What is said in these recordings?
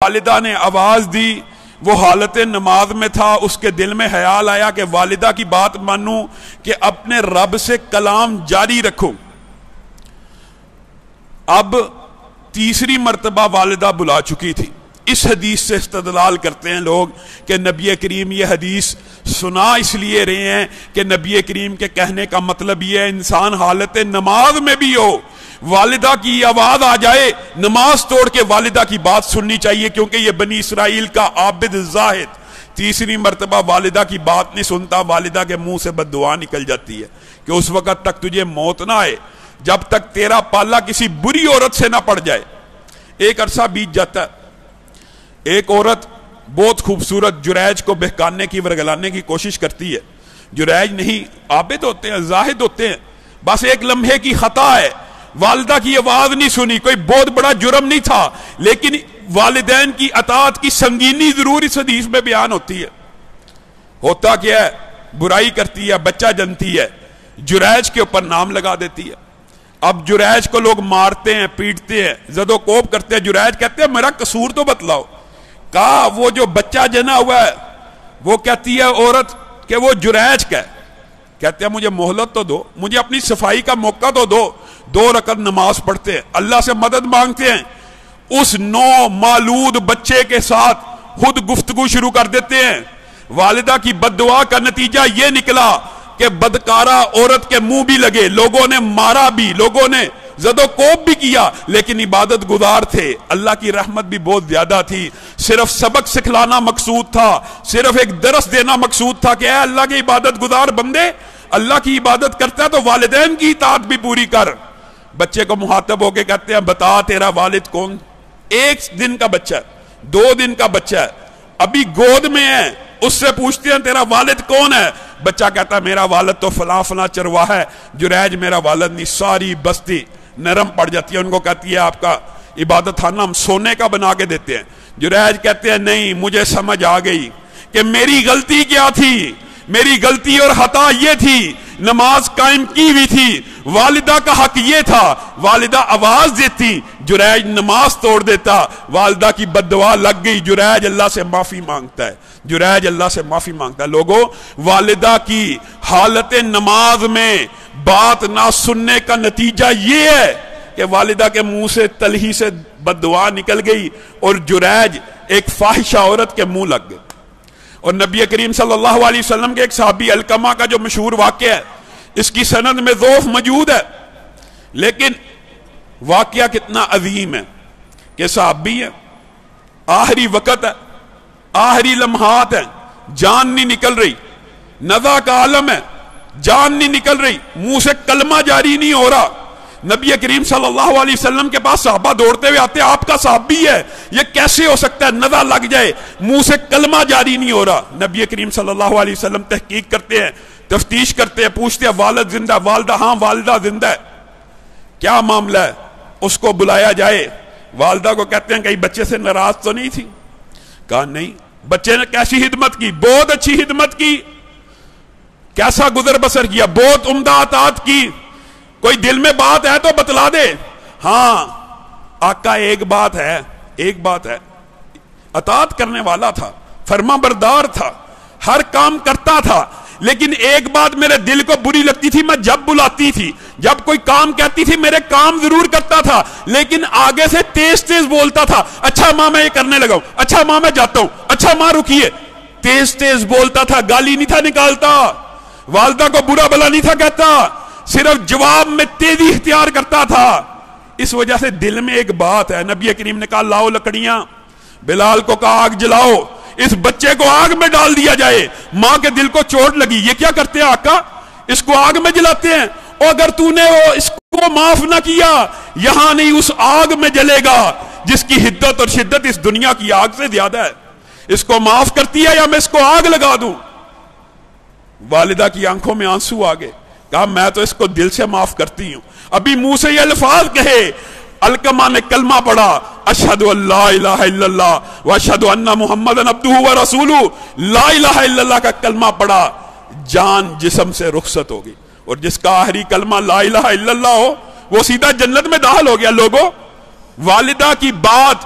والدہ نے آواز دی، وہ حالت نماز میں تھا، اس کے دل میں خیال آیا کہ والدہ کی بات مانوں کہ اپنے رب سے کلام جاری رکھوں۔ اب تیسری مرتبہ والدہ بلا چکی تھی۔ اس حدیث سے استدلال کرتے ہیں لوگ کہ نبی کریم یہ حدیث سنا اس لیے رہے ہیں کہ نبی کریم کے کہنے کا مطلب یہ ہے انسان حالت نماز میں بھی ہو، والدہ کی آواز آ جائے، نماز توڑ کے والدہ کی بات سننی چاہیے، کیونکہ یہ بنی اسرائیل کا عابد زاہد تیسری مرتبہ والدہ کی بات نہیں سنتا، والدہ کے منہ سے بد دعا نکل جاتی ہے کہ اس وقت تک تجھے موت نہ آئے جب تک تیرا پالا کسی بری عورت سے نہ پڑ جائے۔ ایک عرصہ بیت جاتا ہے، ایک عورت بہت خوبصورت جریج کو بہکانے کی ورگلانے کی کوشش کرتی ہے۔ جریج نہیں، عابد ہوتے ہیں، زاہد ہوتے ہیں، بس ایک لمحے کی خطا ہے، والدہ کی آواز نہیں سنی، کوئی بہت بڑا جرم نہیں تھا، لیکن والدین کی اطاعت کی سنگینی ضرور اس حدیث میں بیان ہوتی ہے۔ ہوتا کیا ہے، برائی کرتی ہے، بچہ جنتی ہے، جریج کے اوپر نام لگا دیتی ہے۔ اب جریج کو لوگ مارتے ہیں، پیٹتے ہیں، زد و کوب کرتے ہیں، جریج کہتے ہیں میرا قصور تو بتلاؤ۔ کہا وہ جو بچہ جنا ہوا ہے، وہ کہتی ہے عورت کہ وہ جریج کا ہے، کہتے ہیں مجھے مہلت تو دو، مجھے اپنی صفائی کا موقع تو دو۔ 2 رکعت نماز پڑھتے ہیں، اللہ سے مدد مانگتے ہیں، اس نو مالود بچے کے ساتھ خود گفتگو شروع کر دیتے ہیں۔ والدہ کی بد دعا کا نتیجہ یہ نکلا کہ بدکارہ عورت کے منہ بھی لگے، لوگوں نے مارا بھی، لوگوں نے زد و کوب بھی کیا، لیکن عبادت گزار تھے، اللہ کی رحمت بھی بہت زیادہ تھی۔ صرف سبق سکھلانا مقصود تھا، صرف ایک درس دینا مقصود تھا کہ اے اللہ کے عبادت گزار بندے، اللہ کی عبادت کرتا ہے تو والدین کی اطاعت بھی پوری کر۔ بچے کو مخاطب ہو کے کہتے ہیں بتا تیرا والد کون؟ 1 دن کا بچہ ہے، 2 دن کا بچہ ہے، ابھی گود میں ہے، اس سے پوچھتے ہیں تیرا والد کون ہے؟ بچہ کہتا ہے میرا والد تو فلاں فلاں چرواہا ہے۔ جریج میرا والد نہیں، ساری بستی نرم پڑ جاتی ہے، ان کو کہتی ہے آپ کا عبادت خانہ ہم سونے کا بنا کے دیتے ہیں۔ جریج کہتے ہیں نہیں، مجھے سمجھ آ گئی کہ میری غلطی کیا تھی، میری غلطی اور خطا یہ تھی، نماز قائم کی ہوئی تھی، والدہ کا حق یہ تھا، والدہ آواز دیتی، جریج نماز توڑ دیتا، والدہ کی بد دعا لگ گئی، جریج اللہ سے معافی مانگتا ہے، جریج اللہ سے معافی مانگتا ہے۔ لوگوں، والدہ کی حالت نماز میں بات نہ سننے کا نتیجہ یہ ہے کہ والدہ کے منہ سے تلہی سے بد دعا نکل گئی اور جریج ایک فاحشہ عورت کے منہ لگ گئے۔ اور نبی کریم صلی اللہ علیہ وسلم کے ایک صحابی علقمہ کا جو مشہور واقعہ ہے، اس کی سند میں ضعف موجود ہے، لیکن واقعہ کتنا عظیم ہے کہ صحابی ہے، آخری وقت ہے، آخری لمحات ہیں، جان نہیں نکل رہی، نزع کا عالم ہے، جان نہیں نکل رہی، منہ سے کلمہ جاری نہیں ہو رہا۔ نبی کریم صلی اللہ علیہ وسلم کے پاس صحابہ دوڑتے ہوئے آتے ہیں، آپ کا صحابی ہے، یہ کیسے ہو سکتا ہے نزع لگ جائے، منہ سے کلمہ جاری نہیں ہو رہا۔ نبی کریم صلی اللہ علیہ وسلم تحقیق کرتے ہیں، تفتیش کرتے ہیں، پوچھتے ہیں والد زندہ؟ والدہ ہاں والدہ زندہ ہے۔ کیا معاملہ ہے؟ اس کو بلایا جائے۔ والدہ کو کہتے ہیں کہیں بچے سے ناراض تو نہیں تھی؟ کہا نہیں، بچے نے کیسی خدمت کی؟ بہت اچھی خدمت کی۔ کیسا گزر بسر کیا؟ بہت عمدہ اطاعت کی۔ کوئی دل میں بات ہے تو بتلا دے۔ ہاں آقا ایک بات ہے، اطاعت کرنے والا تھا، فرما بردار تھا، ہر کام کرتا تھا، لیکن ایک بات میرے دل کو بری لگتی تھی، میں جب بلاتی تھی، جب کوئی کام کہتی تھی میرے کام ضرور کرتا تھا، لیکن آگے سے تیز تیز بولتا تھا، اچھا ماں میں یہ کرنے لگا ہوں، اچھا ماں میں جاتا ہوں، اچھا ماں رکیے، تیز تیز بولتا تھا، گالی نہیں تھا نکالتا، والدہ کو برا بلا نہیں تھا کہتا، صرف جواب میں تیزی اختیار کرتا تھا۔ اس وجہ سے دل میں ایک بات ہے۔ نبی کریم نے کہا لاؤ لکڑیاں، بلال کو کہا آگ جلاؤ، اس بچے کو آگ میں ڈال دیا جائے۔ ماں کے دل کو چوٹ لگی، یہ کیا کرتے ہیں آقا؟ اس کو آگ میں جلاتے ہیں، اور اگر تو نے اس کو معاف نہ کیا، یہاں نہیں اس آگ میں جلے گا جس کی حدت اور شدت اس دنیا کی آگ سے زیادہ ہے۔ اس کو معاف کرتی ہے یا میں اس کو آگ لگا دوں؟ والدہ کی آنکھوں میں آنسو آ گئے، کہا میں تو اس کو دل سے معاف کرتی ہوں۔ ابھی منہ سے یہ الفاظ کہے، علقمہ نے کلمہ پڑھا، اشہد ان لا الہ الا اللہ واشہد ان محمد عبدہ ورسولہ، لا الہ الا اللہ کا کلمہ پڑھا، جان جسم سے رخصت ہو گئی۔ اور جس کا آخری کلمہ لا الہ الا اللہ ہو وہ سیدھا جنت میں داخل ہو گیا۔ لوگوں، والدہ کی بات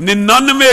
99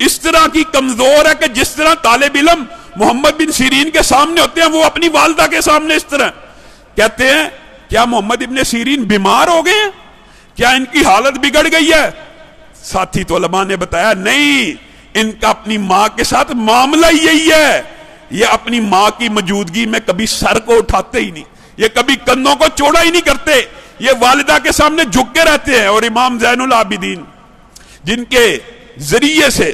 اس طرح کی کمزور ہے کہ جس طرح طالب علم محمد بن سیرین کے سامنے ہوتے ہیں، وہ اپنی والدہ کے سامنے اس طرح کہتے ہیں کیا محمد ابن سیرین بیمار ہو گئے ہیں؟ کیا ان کی حالت بگڑ گئی ہے؟ ساتھی تو علماء نے بتایا نہیں، ان کا اپنی ماں کے ساتھ معاملہ یہی ہے، یہ اپنی ماں کی موجودگی میں کبھی سر کو اٹھاتے ہی نہیں، یہ کبھی کندھوں کو چوڑا ہی نہیں کرتے، یہ والدہ کے سامنے جھک کے رہتے ہیں۔ اور امام زین العابدین جن کے ذریعے سے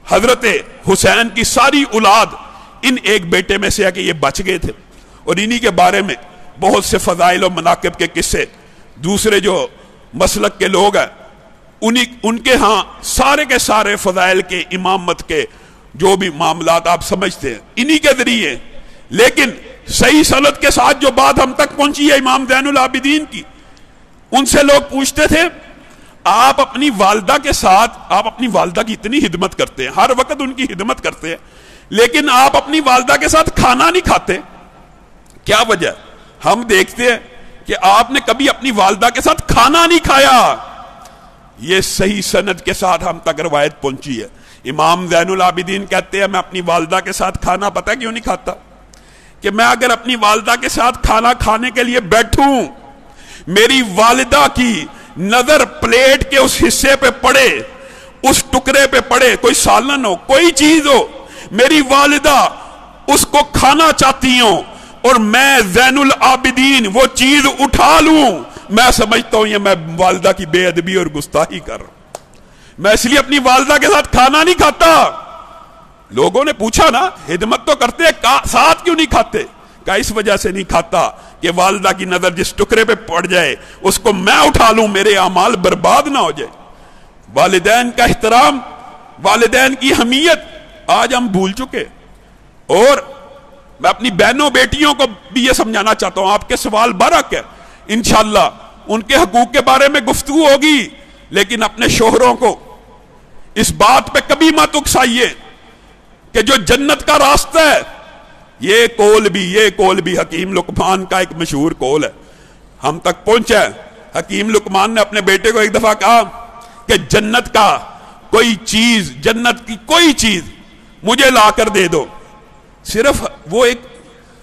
حضرت حسین کی ساری اولاد ان ایک بیٹے میں سے ہے کہ یہ بچ گئے تھے، اور انہی کے بارے میں بہت سے فضائل و مناقب کے قصے دوسرے جو مسلک کے لوگ ہیں ان کے ہاں سارے کے سارے فضائل کے، امامت کے جو بھی معاملات آپ سمجھتے ہیں انہی کے ذریعے۔ لیکن صحیح سند کے ساتھ جو بات ہم تک پہنچی ہے امام زین العابدین کی، ان سے لوگ پوچھتے تھے آپ اپنی والدہ کے ساتھ، آپ اپنی والدہ کی اتنی خدمت کرتے ہیں، ہر وقت ان کی خدمت کرتے ہیں، لیکن آپ اپنی والدہ کے ساتھ کھانا نہیں کھاتے، کیا وجہ؟ ہم دیکھتے ہیں کہ آپ نے کبھی اپنی والدہ کے ساتھ کھانا نہیں کھایا۔ یہ صحیح سند کے ساتھ ہم تک روایت پہنچی ہے۔ امام زین العابدین کہتے ہیں میں اپنی والدہ کے ساتھ کھانا پتہ کیوں نہیں کھاتا؟ کہ میں اگر اپنی والدہ کے ساتھ کھانا کھانے کے لیے بیٹھوں، میری والدہ کی نظر پلیٹ کے اس حصے پہ پڑے، اس ٹکڑے پہ پڑے، کوئی سالن ہو، کوئی چیز ہو، میری والدہ اس کو کھانا چاہتی ہوں اور میں زین العابدین وہ چیز اٹھا لوں، میں سمجھتا ہوں یہ میں والدہ کی بے ادبی اور گستاخی کر رہا ہوں، میں اس لیے اپنی والدہ کے ساتھ کھانا نہیں کھاتا۔ لوگوں نے پوچھا نا خدمت تو کرتے ساتھ کیوں نہیں کھاتے؟ کہ اس وجہ سے نہیں کھاتا کہ والدہ کی نظر جس ٹکڑے پہ پڑ جائے اس کو میں اٹھا لوں، میرے اعمال برباد نہ ہو جائے۔ والدین کا احترام، والدین کی اہمیت آج ہم بھول چکے۔ اور میں اپنی بہنوں بیٹیوں کو بھی یہ سمجھانا چاہتا ہوں، آپ کے سوال برحق ہے، انشاءاللہ ان کے حقوق کے بارے میں گفتگو ہوگی، لیکن اپنے شوہروں کو اس بات پہ کبھی مت اکسائیے کہ جو جنت کا راستہ ہے، یہ کول بھی حکیم لقمان کا ایک مشہور کول ہے، ہم تک پہنچا ہے۔ حکیم لقمان نے اپنے بیٹے کو ایک دفعہ کہا کہ جنت کا کوئی چیز، جنت کی کوئی چیز مجھے لا کر دے دو۔ صرف وہ ایک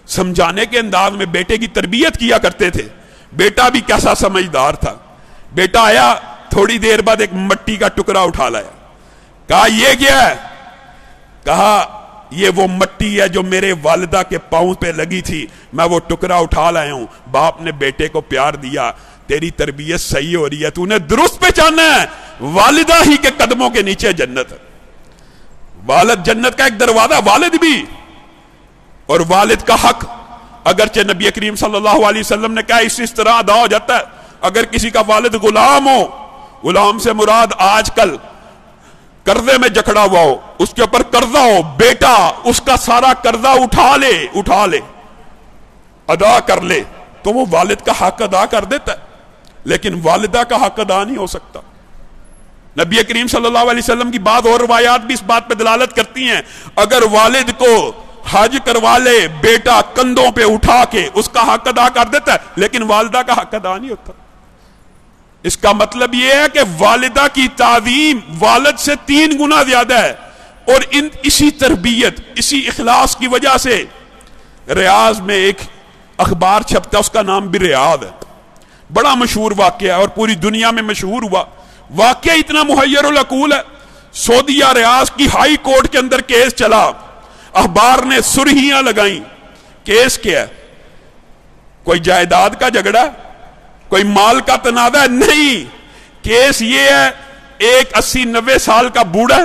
سمجھانے کے انداز میں بیٹے کی تربیت کیا کرتے تھے۔ بیٹا بھی کیسا سمجھدار تھا، بیٹا آیا تھوڑی دیر بعد ایک مٹی کا ٹکڑا اٹھا لایا، کہا یہ کیا ہے؟ کہا یہ وہ مٹی ہے جو میرے والدہ کے پاؤں پہ لگی تھی، میں وہ ٹکڑا اٹھا لایا ہوں۔ باپ نے بیٹے کو پیار دیا، تیری تربیت صحیح ہو رہی ہے، تو نے درست پہچانا ہے والدہ ہی کے قدموں کے نیچے جنت ہے۔ والد جنت کا ایک دروازہ، والد بھی، اور والد کا حق اگرچہ نبی کریم صلی اللہ علیہ وسلم نے کہا اس طرح ادا ہو جاتا ہے اگر کسی کا والد غلام ہو، غلام سے مراد آج کل قرضے میں جکڑا ہوا ہو، اس کے اوپر قرضہ ہو، بیٹا اس کا سارا قرضہ اٹھا لے ادا کر لے تو وہ والد کا حق ادا کر دیتا ہے، لیکن والدہ کا حق ادا نہیں ہو سکتا۔ نبی کریم صلی اللہ علیہ وسلم کی بعض اور روایات بھی اس بات پہ دلالت کرتی ہیں، اگر والد کو حج کروا لے بیٹا کندھوں پہ اٹھا کے اس کا حق ادا کر دیتا ہے، لیکن والدہ کا حق ادا نہیں ہوتا۔ اس کا مطلب یہ ہے کہ والدہ کی تعظیم والد سے 3 گنا زیادہ ہے، اور اسی تربیت، اسی اخلاص کی وجہ سے ریاض میں ایک اخبار چھپتا ہے، اس کا نام بھی ریاض ہے، بڑا مشہور واقعہ ہے اور پوری دنیا میں مشہور ہوا۔ واقعہ اتنا محیر العقول ہے، سعودیہ ریاض کی ہائی کورٹ کے اندر کیس چلا، اخبار نے سرخیاں لگائیں، کیس کیا ہے؟ کوئی جائیداد کا جھگڑا، کوئی مال کا تنازع؟ نہیں، کیس یہ ہے ایک 80-90 سال کا بوڑھا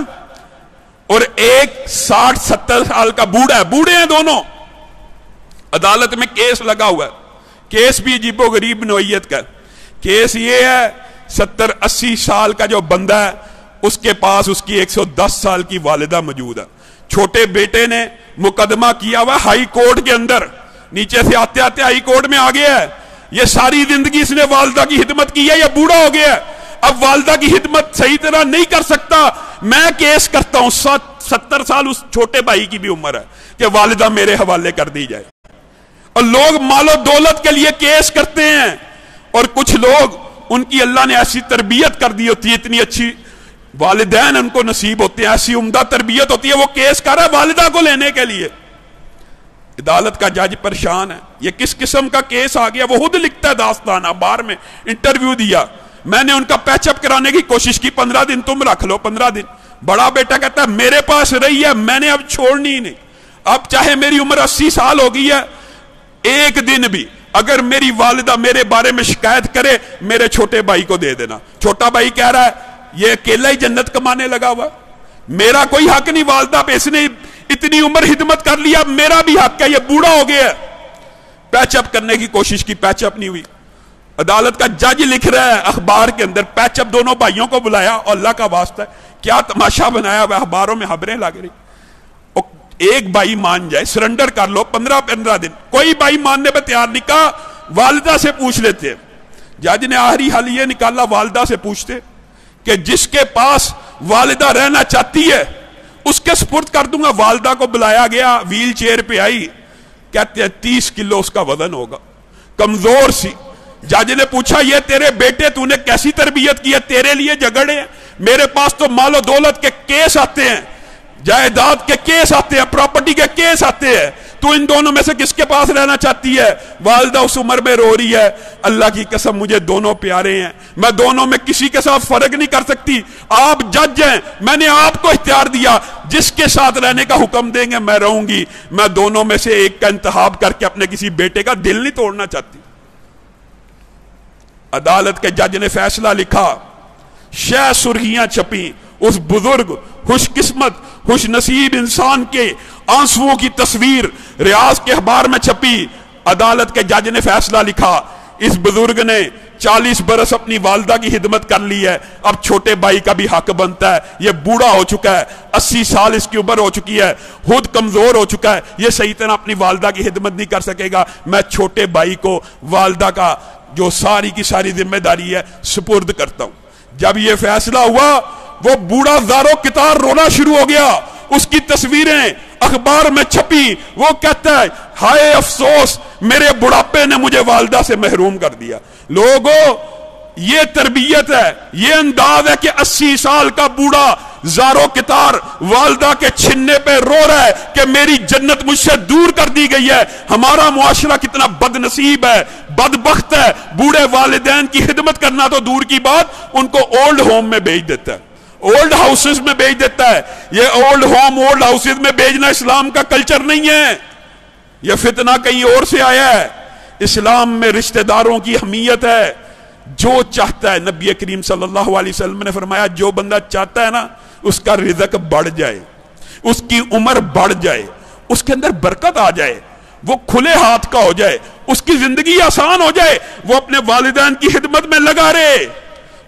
اور ایک 60-70 سال کا بوڑھا ہے، بوڑھے ہیں دونوں، عدالت میں کیس لگا ہوا ہے۔ کیس بھی عجیب و غریب نوعیت کا کیس یہ ہے 70-80 سال کا جو بندہ ہے اس کے پاس اس کی 110 سال کی والدہ موجود ہے، چھوٹے بیٹے نے مقدمہ کیا ہوا ہائی کورٹ کے اندر، نیچے سے آتے آتے ہائی کورٹ میں آ گیا ہے، یہ ساری زندگی اس نے والدہ کی خدمت کی ہے، یہ بوڑھا ہو گیا ہے، اب والدہ کی خدمت صحیح طرح نہیں کر سکتا، میں کیس کرتا ہوں، 70 سال اس چھوٹے بھائی کی بھی عمر ہے کہ والدہ میرے حوالے کر دی جائے۔ اور لوگ مال و دولت کے لیے کیس کرتے ہیں، اور کچھ لوگ ان کی اللہ نے ایسی تربیت کر دی ہوتی ہے، اتنی اچھی والدین ان کو نصیب ہوتے ہیں، ایسی عمدہ تربیت ہوتی ہے، وہ کیس کر رہا ہے والدہ کو لینے کے لیے، عدالت کا جج پریشان ہے، یہ کس قسم کا کیس آ گیا؟ وہ خود لکھتا ہے داستان، اخبار میں انٹرویو دیا، میں نے ان کا پیچ اپ کرانے کی کوشش کی، 15 دن تم رکھ لو، 15 دن۔ بڑا بیٹا کہتا ہے میرے پاس رہی ہے، میں نے اب چھوڑنی ہی نہیں، اب چاہے میری عمر 80 سال ہو گئی ہے، ایک دن بھی اگر میری والدہ میرے بارے میں شکایت کرے میرے چھوٹے بھائی کو دے دینا۔ چھوٹا بھائی کہہ رہا ہے یہ اکیلا ہی جنت کمانے لگا ہوا، میرا کوئی حق نہیں والدہ پہ، اس نے اتنی عمر خدمت کر لیا، میرا بھی حق ہے، یہ بوڑھا ہو گیا ہے۔ پیچ اپ کرنے کی کوشش کی، پیچ اپ نہیں ہوئی۔ عدالت کا جج لکھ رہا ہے اخبار کے اندر، پیچ اپ دونوں بھائیوں کو بلایا، اور اللہ کا واسطہ ہے کیا تماشا بنایا ہوا، اخباروں میں خبریں لگ رہی، ایک بھائی مان جائے، سرنڈر کر لو، 15 دن، کوئی بھائی ماننے پہ تیار نہیں، کہا والدہ سے پوچھ لیتے۔ جج نے آخری حل یہ نکالا، والدہ سے پوچھتے کہ جس کے پاس والدہ رہنا چاہتی ہے اس کے سپرد کر دوں گا۔ والدہ کو بلایا گیا، ویل چیئر پہ آئی، کہتے ہیں 30 کلو اس کا وزن ہوگا، کمزور سی۔ جج نے پوچھا یہ تیرے بیٹے تو نے کیسی تربیت کی ہے، تیرے لیے جھگڑے ہیں، میرے پاس تو مال و دولت کے کیس آتے ہیں، جائیداد کے کیس آتے ہیں، پراپرٹی کے کیس آتے ہیں، تو ان دونوں میں سے کس کے پاس رہنا چاہتی ہے؟ والدہ اس عمر میں رو رہی ہے، اللہ کی قسم مجھے دونوں پیارے ہیں، میں دونوں میں کسی کے ساتھ فرق نہیں کر سکتی، آپ جج ہیں، میں نے آپ کو اختیار دیا، جس کے ساتھ رہنے کا حکم دیں گے میں رہوں گی، میں دونوں میں سے ایک کا انتخاب کر کے اپنے کسی بیٹے کا دل نہیں توڑنا چاہتی۔ عدالت کے جج نے فیصلہ لکھا، شہ سرخیاں چھپی، اس بزرگ خوش قسمت خوش نصیب انسان کے آنسوؤں کی تصویر ریاض کے اخبار میں چھپی۔ عدالت کے جج نے فیصلہ لکھا، اس بزرگ نے 40 برس اپنی والدہ کی خدمت کر لی ہے، اب چھوٹے بھائی کا بھی حق بنتا ہے، یہ بوڑھا ہو چکا ہے، 80 سال اس کی عمر ہو چکی ہے، خود کمزور ہو چکا ہے، یہ صحیح طرح اپنی والدہ کی خدمت نہیں کر سکے گا، میں چھوٹے بھائی کو والدہ کا جو ساری کی ساری ذمہ داری ہے سپرد کرتا ہوں۔ جب یہ فیصلہ ہوا وہ بوڑھا زارو کتار رونا شروع ہو گیا، اس کی تصویریں اخبار میں چھپی، وہ کہتا ہے ہائے افسوس میرے بڑھاپے نے مجھے والدہ سے محروم کر دیا۔ لوگوں یہ تربیت ہے، یہ انداز ہے کہ 80 سال کا بوڑھا زارو کتار والدہ کے چھننے پہ رو رہا ہے کہ میری جنت مجھ سے دور کر دی گئی ہے۔ ہمارا معاشرہ کتنا بد نصیب ہے، بدبخت ہے، بوڑھے والدین کی خدمت کرنا تو دور کی بات، ان کو اولڈ ہوم میں بھیج دیتا ہے، اولڈ ہاؤسز میں بھیج دیتا ہے۔ یہ اولڈ ہوم اولڈ ہاؤسز میں بھیجنا اسلام کا کلچر نہیں ہے، یہ فتنہ کہیں اور سے آیا ہے۔ اسلام میں رشتہ داروں کی اہمیت ہے، جو چاہتا ہے، نبی کریم صلی اللہ علیہ وسلم نے فرمایا جو بندہ چاہتا ہے نا اس کا رزق بڑھ جائے، اس کی عمر بڑھ جائے، اس کے اندر برکت آ جائے، وہ کھلے ہاتھ کا ہو جائے، اس کی زندگی آسان ہو جائے، وہ اپنے والدین کی خدمت میں لگا رہے۔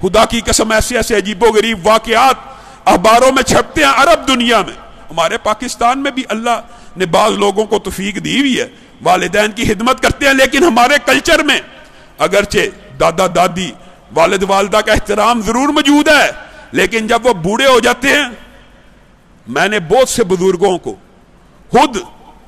خدا کی قسم ایسے ایسے عجیب و غریب واقعات اخباروں میں چھپتے ہیں عرب دنیا میں، ہمارے پاکستان میں بھی اللہ نے بعض لوگوں کو توفیق دی ہوئی ہے، والدین کی خدمت کرتے ہیں، لیکن ہمارے کلچر میں اگرچہ دادا دادی والد والدہ کا احترام ضرور موجود ہے، لیکن جب وہ بوڑھے ہو جاتے ہیں، میں نے بہت سے بزرگوں کو خود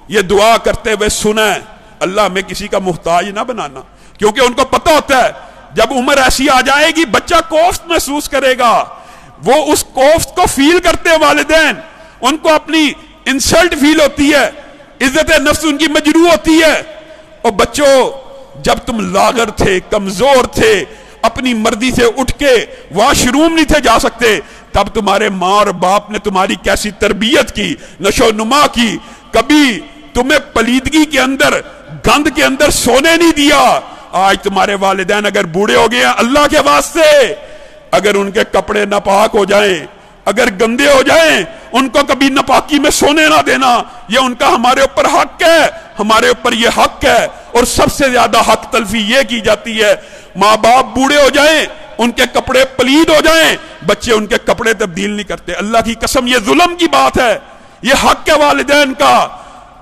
یہ دعا کرتے ہوئے سنا ہے، اللہ میں کسی کا محتاج نہ بنانا، کیونکہ ان کو پتہ ہوتا ہے جب عمر ایسی آ جائے گی بچہ کوفت محسوس کرے گا، وہ اس کوفت کو فیل کرتے ہیں والدین، ان کو اپنی انسلٹ فیل ہوتی ہے، عزت نفس ان کی مجروح ہوتی ہے۔ اور بچوں جب تم لاغر تھے، کمزور تھے، اپنی مرضی سے اٹھ کے واش روم نہیں تھے جا سکتے، تب تمہارے ماں اور باپ نے تمہاری کیسی تربیت کی، نشو نما کی، کبھی تمہیں پلیدگی کے اندر گند کے اندر سونے نہیں دیا۔ آج تمہارے والدین اگر بوڑھے ہو گئے ہیں، اللہ کے واسطے اگر ان کے کپڑے ناپاک ہو جائیں، اگر گندے ہو جائیں، ان کو کبھی ناپاکی میں سونے نہ دینا، یہ ان کا ہمارے اوپر حق ہے، ہمارے اوپر یہ حق ہے۔ اور سب سے زیادہ حق تلفی یہ کی جاتی ہے، ماں باپ بوڑھے ہو جائیں، ان کے کپڑے پلید ہو جائیں، بچے ان کے کپڑے تبدیل نہیں کرتے۔ اللہ کی قسم یہ ظلم کی بات ہے، یہ حق ہے والدین کا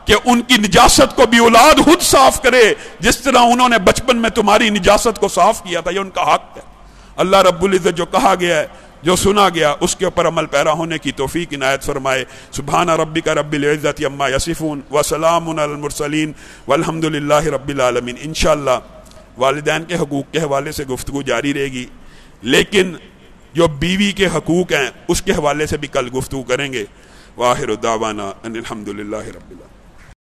کہ ان کی نجاست کو بھی اولاد خود صاف کرے، جس طرح انہوں نے بچپن میں تمہاری نجاست کو صاف کیا تھا، یہ ان کا حق ہے۔ اللہ رب العزت جو کہا گیا ہے، جو سنا گیا، اس کے اوپر عمل پیرا ہونے کی توفیق عنایت فرمائے۔ سبحان ربک رب العزت عما یصفون وسلام علی المرسلین والحمد للہ رب العالمین۔ انشاءاللہ والدین کے حقوق کے حوالے سے گفتگو جاری رہے گی، لیکن جو بیوی کے حقوق ہیں اس کے حوالے سے بھی کل گفتگو کریں گے۔ وآخر دعوانا ان الحمدللہ رب العالمین۔